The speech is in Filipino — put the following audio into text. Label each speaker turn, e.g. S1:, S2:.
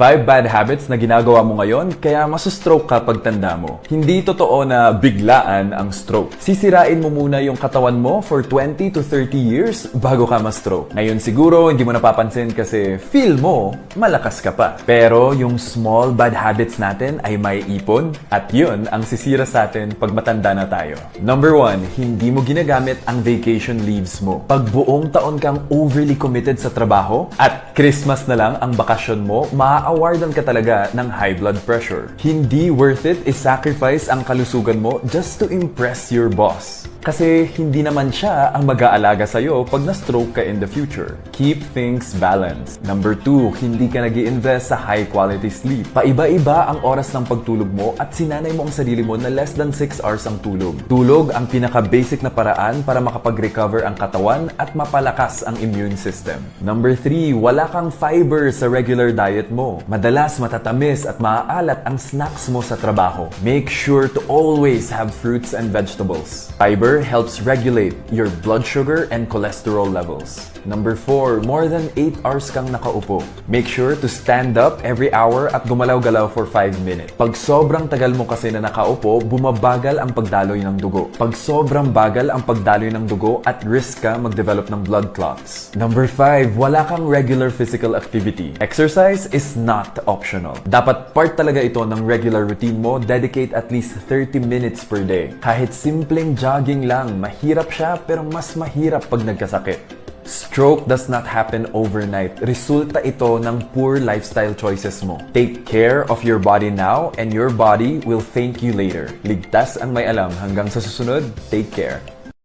S1: 5 bad habits na ginagawa mo ngayon kaya masustroke ka pagtanda mo. Hindi totoo na biglaan ang stroke. Sisirain mo muna yung katawan mo for 20 to 30 years bago ka ma-stroke. Ngayon siguro hindi mo napapansin kasi feel mo malakas ka pa. Pero yung small bad habits natin ay may ipon at yun ang sisira sa atin pag matanda na tayo. Number 1, hindi mo ginagamit ang vacation leaves mo. Pag buong taon kang overly committed sa trabaho at Christmas na lang ang bakasyon mo, maa-awardan ka talaga ng high blood pressure. Hindi worth it i-sacrifice ang kalusugan mo just to impress your boss. Kasi hindi naman siya ang mag-aalaga sa'yo pag na-stroke ka in the future. Keep things balanced. Number 2, hindi ka nag-i-invest sa high quality sleep. Paiba-iba ang oras ng pagtulog mo at sinanay mo ang sarili mo na less than 6 hours ang tulog. Tulog ang pinaka-basic na paraan para makapag-recover ang katawan at mapalakas ang immune system. Number 3, wala kang fiber sa regular diet mo. Madalas matatamis at maaalat ang snacks mo sa trabaho. Make sure to always have fruits and vegetables. Fiber helps regulate your blood sugar and cholesterol levels. Number 4, more than 8 hours kang nakaupo. Make sure to stand up every hour at gumalaw-galaw for 5 minutes. Pag sobrang tagal mo kasi na nakaupo, bumabagal ang pagdaloy ng dugo. Pag sobrang bagal ang pagdaloy ng dugo, at risk ka mag-develop ng blood clots. Number 5, wala kang regular physical activity. Exercise is not optional. Dapat part talaga ito ng regular routine mo, dedicate at least 30 minutes per day. Kahit simpleng jogging lang, mahirap siya pero mas mahirap pag nagkasakit. Stroke does not happen overnight. Resulta ito ng poor lifestyle choices mo. Take care of your body now and your body will thank you later. Ligtas ang may alam. Hanggang sa susunod, take care.